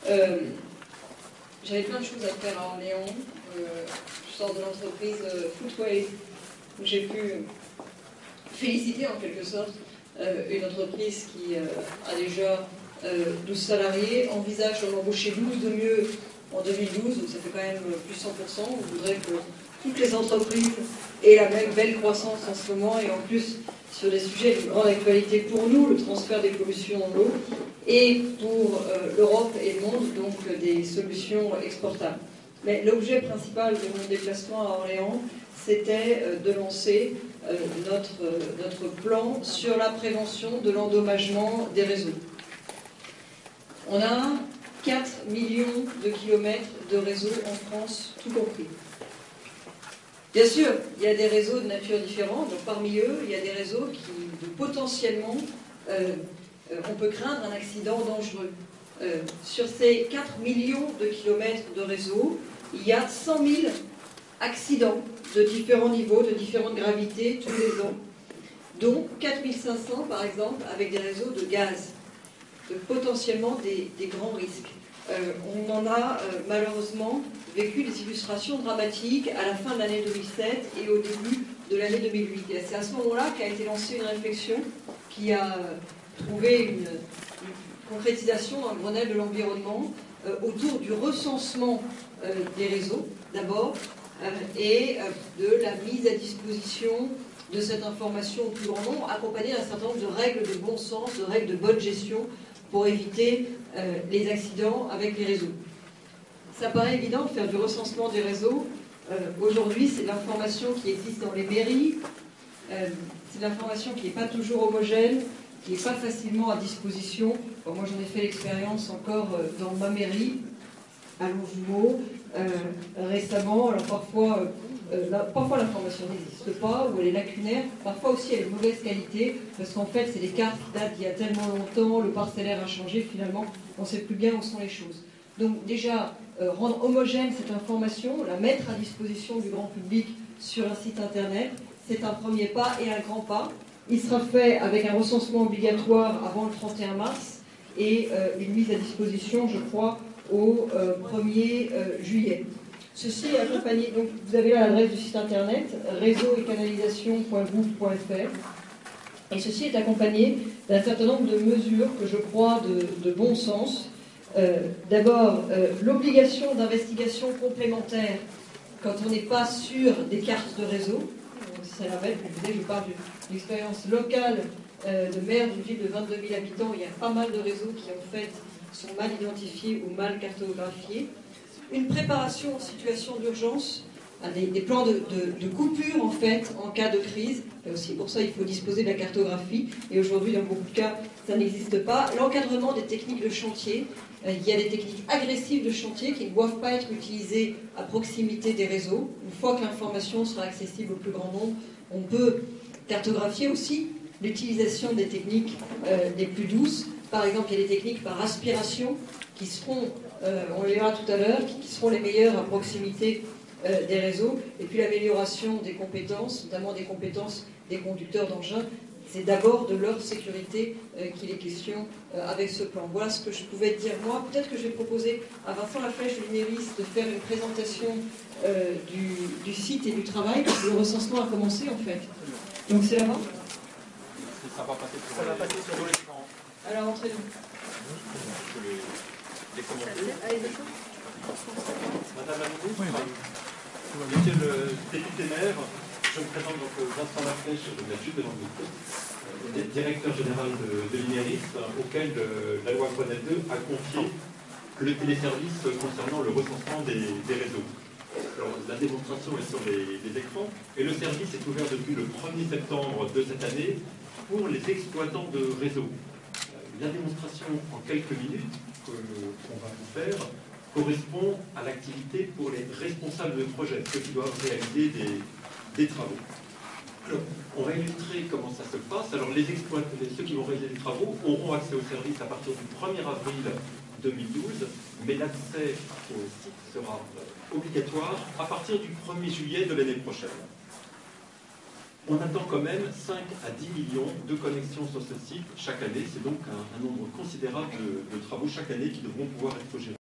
J'avais plein de choses à faire à Orléans. Je sors de l'entreprise Footways, où j'ai pu féliciter en quelque sorte une entreprise qui a déjà 12 salariés, envisage d'en embaucher 12 de mieux en 2012, donc ça fait quand même plus 100%. On voudrait que toutes les entreprises aient la même belle croissance en ce moment, et en plus sur des sujets de grande actualité pour nous, le transfert des pollutions en eau, et pour l'Europe et le monde, donc des solutions exportables. Mais l'objet principal de mon déplacement à Orléans, c'était de lancer notre plan sur la prévention de l'endommagement des réseaux. On a 4 millions de kilomètres de réseaux en France, tout compris. Bien sûr, il y a des réseaux de nature différente, donc parmi eux, il y a des réseaux qui, potentiellement, on peut craindre un accident dangereux. Sur ces 4 millions de kilomètres de réseaux, il y a 100 000 accidents de différents niveaux, de différentes gravités tous les ans, dont 4 500 par exemple avec des réseaux de gaz, donc potentiellement des grands risques. On en a malheureusement vécu des illustrations dramatiques à la fin de l'année 2007 et au début de l'année 2008. Et c'est à ce moment-là qu'a été lancée une réflexion qui a trouvé une concrétisation dans le Grenelle de l'environnement autour du recensement des réseaux, d'abord, et de la mise à disposition de cette information au plus grand nombre, accompagnée d'un certain nombre de règles de bon sens, de règles de bonne gestion pour éviter les accidents avec les réseaux. Ça paraît évident de faire du recensement des réseaux. Aujourd'hui, c'est l'information qui existe dans les mairies, c'est l'information qui n'est pas toujours homogène, qui n'est pas facilement à disposition. Bon, moi, j'en ai fait l'expérience encore dans ma mairie, à Longjumeau, récemment. Alors parfois l'information n'existe pas, ou elle est lacunaire, parfois aussi elle est de mauvaise qualité, parce qu'en fait c'est des cartes qui datent d'il y a tellement longtemps, le parcellaire a changé, finalement on ne sait plus bien où sont les choses. Donc déjà, rendre homogène cette information, la mettre à disposition du grand public sur un site internet, c'est un premier pas et un grand pas. Il sera fait avec un recensement obligatoire avant le 31 mars et une mise à disposition, je crois, au 1er juillet. Ceci est accompagné, donc vous avez là l'adresse du site internet, réseau-et-canalisation.gouv.fr, et ceci est accompagné d'un certain nombre de mesures que je crois de bon sens. D'abord, l'obligation d'investigation complémentaire quand on n'est pas sûr des cartes de réseau. Ça rappelle, je parle d'une expérience locale de maire d'une ville de 22 000 habitants. Il y a pas mal de réseaux qui en fait sont mal identifiés ou mal cartographiés. Une préparation en situation d'urgence, des plans de coupure en fait en cas de crise. Et aussi pour ça il faut disposer de la cartographie, et aujourd'hui dans beaucoup de cas ça n'existe pas. L'encadrement des techniques de chantier, il y a des techniques agressives de chantier qui ne doivent pas être utilisées à proximité des réseaux. Une fois que l'information sera accessible au plus grand nombre, on peut cartographier aussi l'utilisation des techniques les plus douces. Par exemple, il y a des techniques par aspiration qui seront, on les verra tout à l'heure, qui seront les meilleures à proximité des réseaux. Et puis l'amélioration des compétences, notamment des compétences des conducteurs d'engins. C'est d'abord de leur sécurité qu'il est question avec ce plan. Voilà ce que je pouvais dire moi. Peut-être que je vais proposer à Vincent Laflèche de l'INERIS de faire une présentation du site et du travail, parce que le recensement a commencé en fait. Donc c'est là-bas. Ça va passer sur l'écran. Alors entrez-nous. Les commentaires. Madame la ministre, monsieur le député maire, je me présente donc Vincent Laflèche de la Chute de l'Anguille, directeur général de l'INERIS, auquel la loi Grenelle 2 a confié le téléservice concernant le recensement des réseaux. Alors, la démonstration est sur les écrans, et le service est ouvert depuis le 1er septembre de cette année pour les exploitants de réseaux. La démonstration en quelques minutes qu'on va vous faire correspond à l'activité pour les responsables de projet, ceux qui doivent réaliser des travaux. Alors, on va illustrer comment ça se passe. Alors, ceux qui vont réaliser des travaux auront accès au service à partir du 1er avril 2012, mais l'accès au site sera obligatoire à partir du 1er juillet de l'année prochaine. On attend quand même 5 à 10 millions de connexions sur ce site chaque année. C'est donc un nombre considérable de travaux chaque année qui devront pouvoir être gérés.